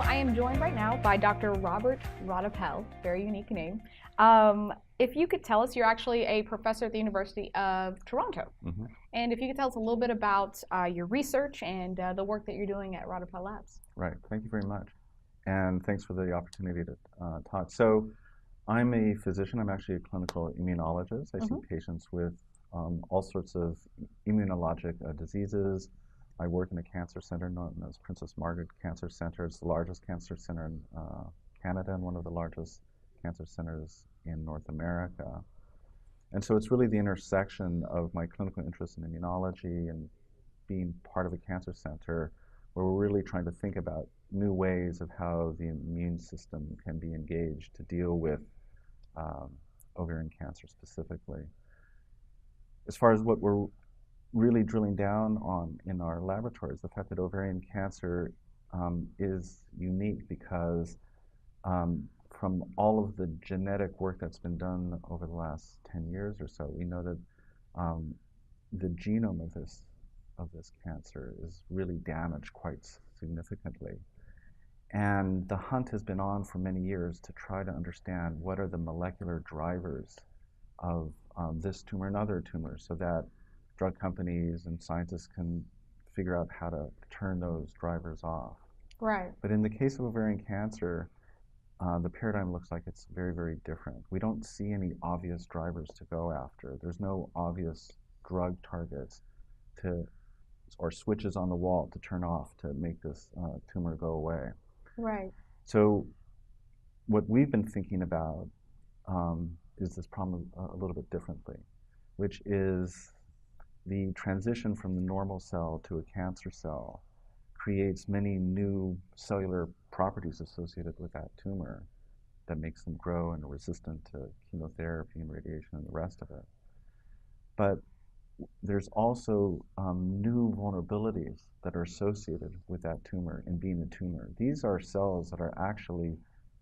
I am joined right now by Dr. Robert Rottapel, very unique name. If you could tell us, you're actually a professor at the University of Toronto. Mm-hmm. And if you could tell us a little bit about your research and the work that you're doing at Rottapel Labs. Right. Thank you very much. And thanks for the opportunity to talk. So I'm a physician. I'm actually a clinical immunologist. I see patients with all sorts of immunologic diseases. I work in a cancer center known as Princess Margaret Cancer Center. It's the largest cancer center in Canada and one of the largest cancer centers in North America. And so it's really the intersection of my clinical interest in immunology and being part of a cancer center where we're really trying to think about new ways of how the immune system can be engaged to deal with ovarian cancer specifically. As far as what we're really drilling down on in our laboratories, the fact that ovarian cancer is unique because from all of the genetic work that's been done over the last 10 years or so, we know that the genome of this cancer is really damaged quite significantly. And the hunt has been on for many years to try to understand what are the molecular drivers of this tumor and other tumors so that drug companies and scientists can figure out how to turn those drivers off. Right. But in the case of ovarian cancer, the paradigm looks like it's very, very different. We don't see any obvious drivers to go after. There's no obvious drug targets or switches on the wall to turn off to make this tumor go away. Right. So what we've been thinking about is this problem a little bit differently, which is the transition from the normal cell to a cancer cell creates many new cellular properties associated with that tumor that makes them grow and are resistant to chemotherapy and radiation and the rest of it. But there's also new vulnerabilities that are associated with that tumor and being a tumor. These are cells that are actually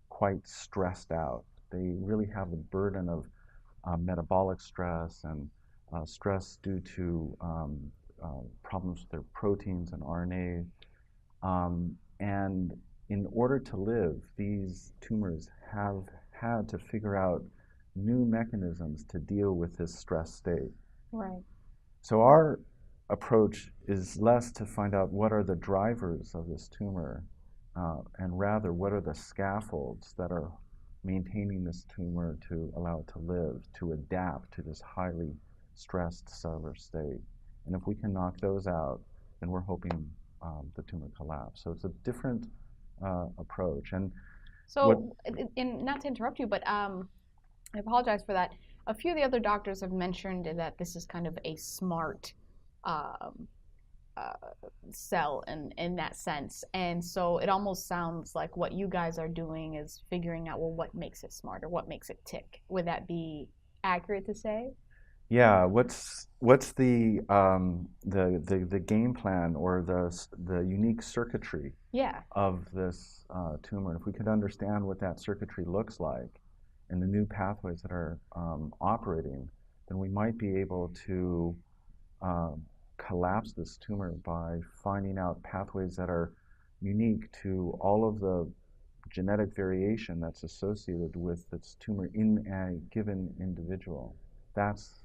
quite stressed out. They really have the burden of metabolic stress and stress due to problems with their proteins and RNA. And in order to live, these tumors have had to figure out new mechanisms to deal with this stress state. Right. So our approach is less to find out what are the drivers of this tumor, and rather what are the scaffolds that are maintaining this tumor to allow it to live, to adapt to this highly stressed cellular state. And if we can knock those out, then we're hoping the tumor collapse. So it's a different approach. And so, not to interrupt you, but I apologize for that. A few of the other doctors have mentioned that this is kind of a smart cell in that sense. And so it almost sounds like what you guys are doing is figuring out, well, what makes it smart or what makes it tick. Would that be accurate to say? Yeah, what's the game plan or the unique circuitry of this tumor? If we could understand what that circuitry looks like and the new pathways that are operating, then we might be able to collapse this tumor by finding out pathways that are unique to all of the genetic variation that's associated with this tumor in a given individual. That's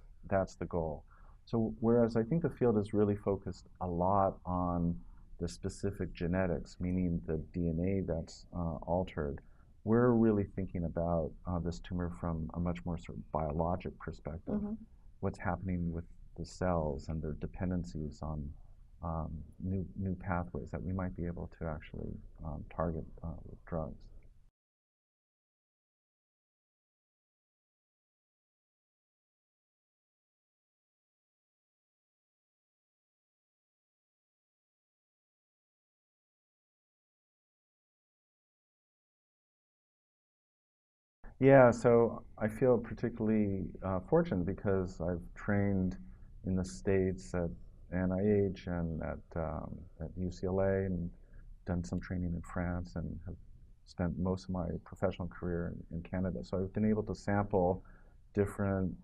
the goal. So whereas I think the field is really focused a lot on the specific genetics, meaning the DNA that's altered, we're really thinking about this tumor from a much more sort of biologic perspective. What's happening with the cells and their dependencies on new pathways that we might be able to actually target with drugs. Yeah, so I feel particularly fortunate because I've trained in the States at NIH and at UCLA and done some training in France and have spent most of my professional career in Canada. So I've been able to sample different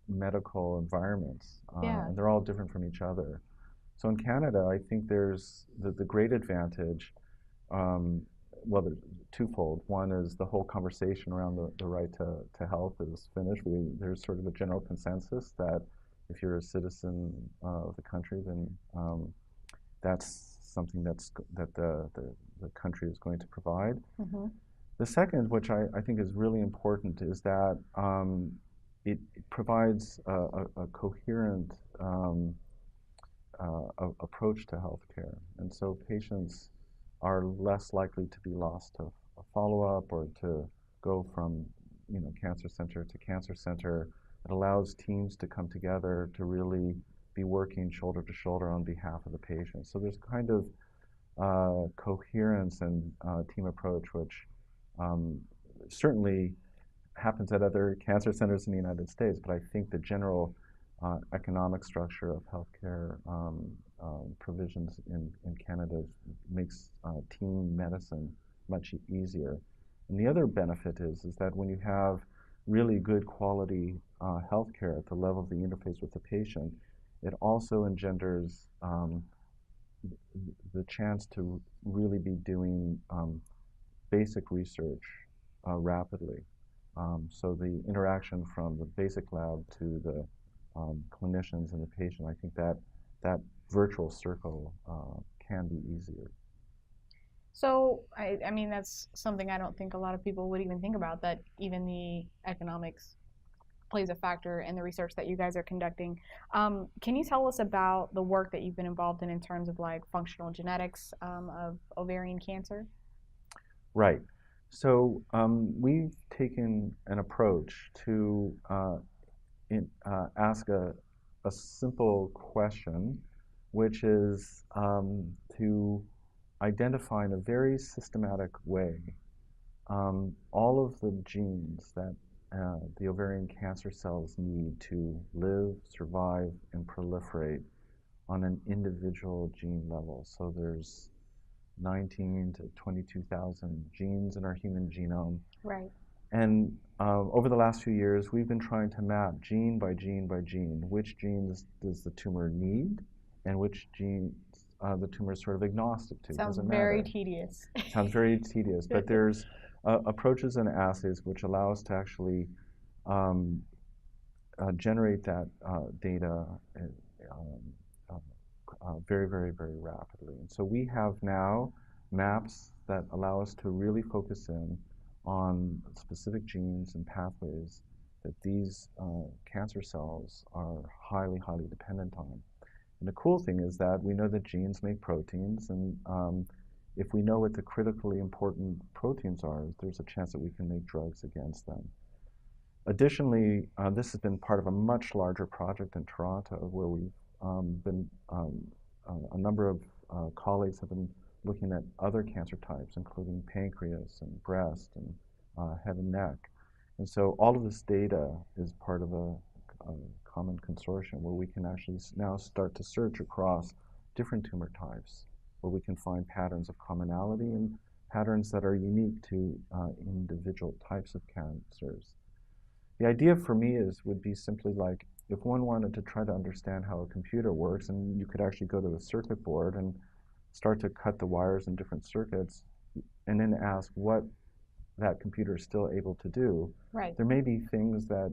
medical environments, and they're all different from each other. So in Canada, I think there's the great advantage well, there's twofold. One is the whole conversation around the right to health is finished. There's sort of a general consensus that if you're a citizen of the country, then that's something that the country is going to provide. Mm-hmm. The second, which I think is really important, is that it provides a coherent approach to healthcare. And so patients are less likely to be lost to a follow-up or to go from cancer center to cancer center. It allows teams to come together to really be working shoulder to shoulder on behalf of the patient. So there's kind of coherence and team approach, which certainly happens at other cancer centers in the United States, but I think the general economic structure of healthcare provisions in Canada makes team medicine much easier. And the other benefit is that when you have really good quality healthcare at the level of the interface with the patient, it also engenders the chance to really be doing basic research rapidly. So the interaction from the basic lab to the clinicians and the patient, I think that virtual circle can be easier. So, I mean, that's something I don't think a lot of people would even think about, that even the economics plays a factor in the research that you guys are conducting. Can you tell us about the work that you've been involved in terms of like functional genetics of ovarian cancer? Right. So we've taken an approach to ask a simple question, which is to identify in a very systematic way all of the genes that the ovarian cancer cells need to live, survive, and proliferate on an individual gene level. So there's 19 to 22,000 genes in our human genome. Right. And over the last few years, we've been trying to map gene by gene by gene which genes does the tumor need and which genes the tumor is sort of agnostic to. Sounds Doesn't very matter. tedious. Sounds very tedious, but there's approaches and assays which allow us to actually generate that data very, very, very rapidly. And so we have now maps that allow us to really focus in on specific genes and pathways that these cancer cells are highly, highly dependent on. And the cool thing is that we know that genes make proteins, and if we know what the critically important proteins are, there's a chance that we can make drugs against them. Additionally, this has been part of a much larger project in Toronto where we've a number of colleagues have been looking at other cancer types, including pancreas and breast and head and neck. And so all of this data is part of a common consortium where we can actually now start to search across different tumor types, where we can find patterns of commonality and patterns that are unique to individual types of cancers. The idea for me would be simply like, if one wanted to try to understand how a computer works, and you could actually go to the circuit board and start to cut the wires in different circuits, and then ask what that computer is still able to do. Right. There may be things that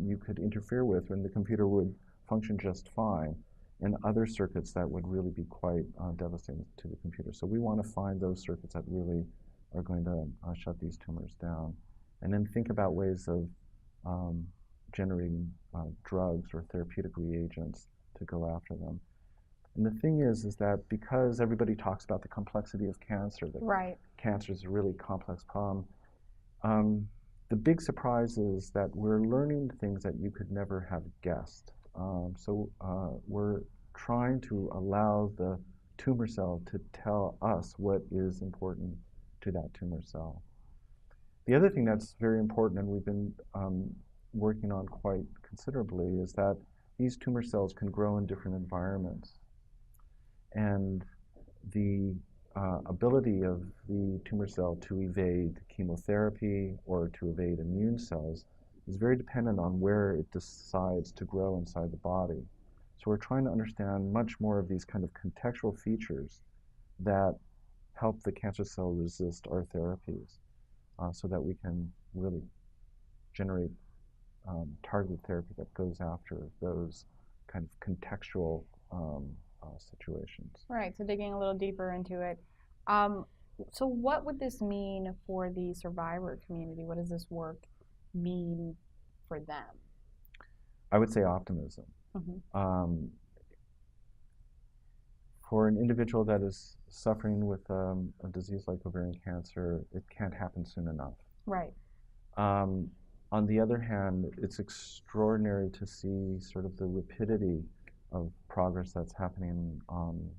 you could interfere with when the computer would function just fine, and other circuits that would really be quite devastating to the computer. So we want to find those circuits that really are going to shut these tumors down, and then think about ways of generating drugs or therapeutic reagents to go after them. And the thing is that because everybody talks about the complexity of cancer, that right. Cancer is a really complex problem, the big surprise is that we're learning things that you could never have guessed. So we're trying to allow the tumor cell to tell us what is important to that tumor cell. The other thing that's very important, and we've been working on quite considerably, is that these tumor cells can grow in different environments. And the ability of the tumor cell to evade chemotherapy or to evade immune cells is very dependent on where it decides to grow inside the body. So we're trying to understand much more of these kind of contextual features that help the cancer cell resist our therapies so that we can really generate targeted therapy that goes after those kind of contextual situations. Right, so digging a little deeper into it. Um, so what would this mean for the survivor community? What does this work mean for them? I would say optimism. Hmm. For an individual that is suffering with a disease like ovarian cancer, it can't happen soon enough. Right. Um, on the other hand, it's extraordinary to see sort of the rapidity of progress that's happening on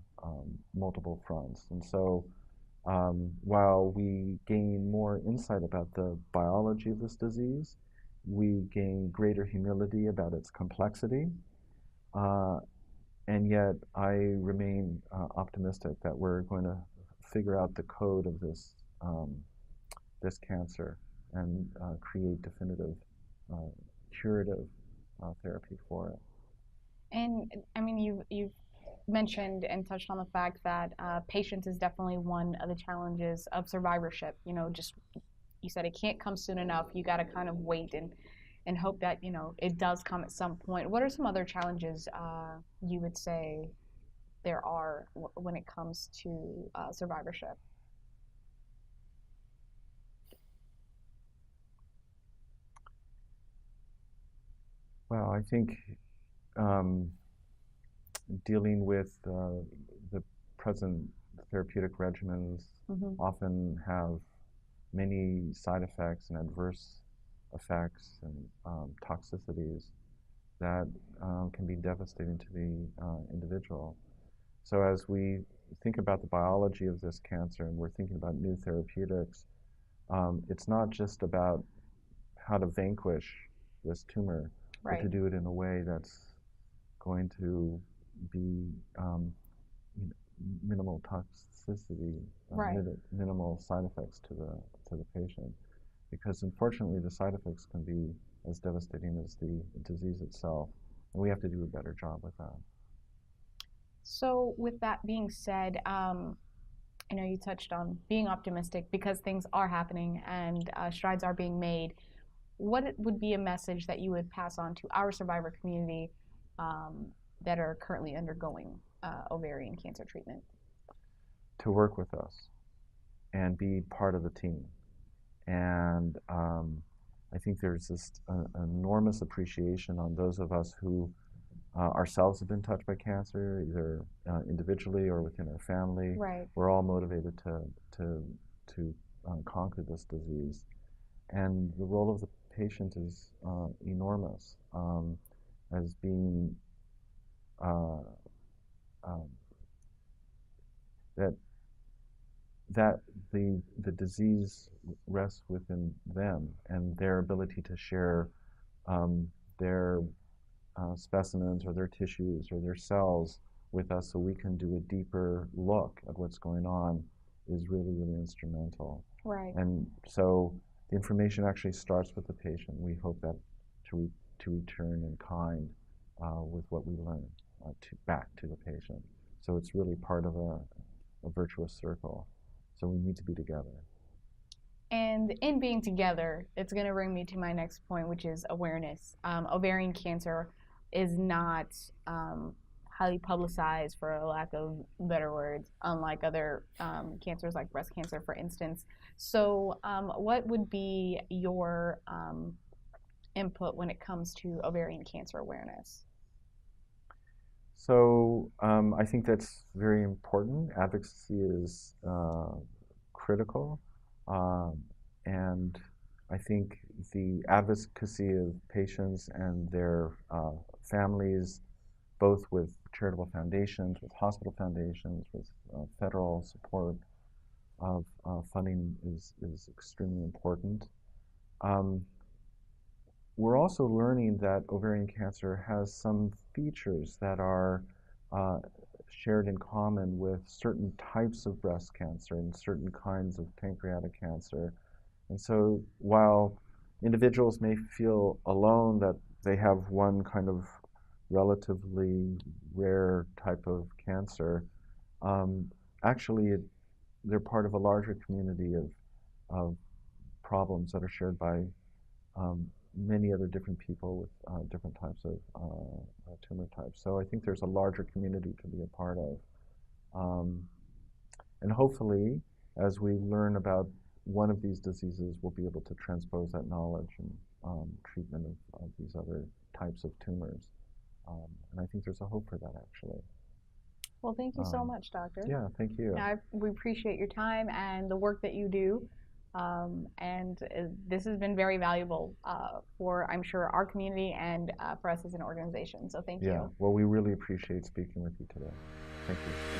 multiple fronts. And so while we gain more insight about the biology of this disease, we gain greater humility about its complexity. Uh, and yet, I remain optimistic that we're going to figure out the code of this cancer and create definitive uh, curative therapy for it. And I mean, you've mentioned and touched on the fact that patience is definitely one of the challenges of survivorship. You know, just you said it can't come soon enough. You got to kind of wait and hope that it does come at some point. What are some other challenges you would say there are when it comes to survivorship? Well, I think um, dealing with the present therapeutic regimens Hmm. often have many side effects and adverse effects and toxicities that can be devastating to the individual. So as we think about the biology of this cancer and we're thinking about new therapeutics, it's not just about how to vanquish this tumor, but Right. to do it in a way that's going to be minimal toxicity, Right. minimal side effects to the patient. Because unfortunately, the side effects can be as devastating as the disease itself, and we have to do a better job with that. So, with that being said, I know you touched on being optimistic because things are happening and strides are being made. What would be a message that you would pass on to our survivor community um, that are currently undergoing ovarian cancer treatment? To work with us and be part of the team. And I think there's this enormous appreciation on those of us who ourselves have been touched by cancer, either individually or within our family. Right. We're all motivated to conquer this disease, and the role of the patient is enormous, as being uh, um, that that the disease rests within them and their ability to share their specimens or their tissues or their cells with us so we can do a deeper look at what's going on is really, really instrumental. Right. And so the information actually starts with the patient. We hope that to return in kind with what we learn back to the patient. So it's really part of a virtuous circle. So we need to be together. And in being together, it's going to bring me to my next point, which is awareness. Ovarian cancer is not highly publicized, for a lack of better words, unlike other cancers like breast cancer, for instance. So, what would be your input when it comes to ovarian cancer awareness? So I think that's very important. Advocacy is critical. Um, and I think the advocacy of patients and their families, both with charitable foundations, with hospital foundations, with federal support of funding is extremely important. Um, we're also learning that ovarian cancer has some features that are uh, shared in common with certain types of breast cancer and certain kinds of pancreatic cancer. And so while individuals may feel alone that they have one kind of relatively rare type of cancer, um, actually they're part of a larger community of problems that are shared by many other different people with different types of tumor types. So I think there's a larger community to be a part of. And hopefully, as we learn about one of these diseases, we'll be able to transpose that knowledge and treatment of these other types of tumors. And I think there's a hope for that, actually. Well, thank you so much, Doctor. Yeah, thank you. We appreciate your time and the work that you do. This has been very valuable for, I'm sure, our community and for us as an organization. So thank you. Yeah, well, we really appreciate speaking with you today. Thank you.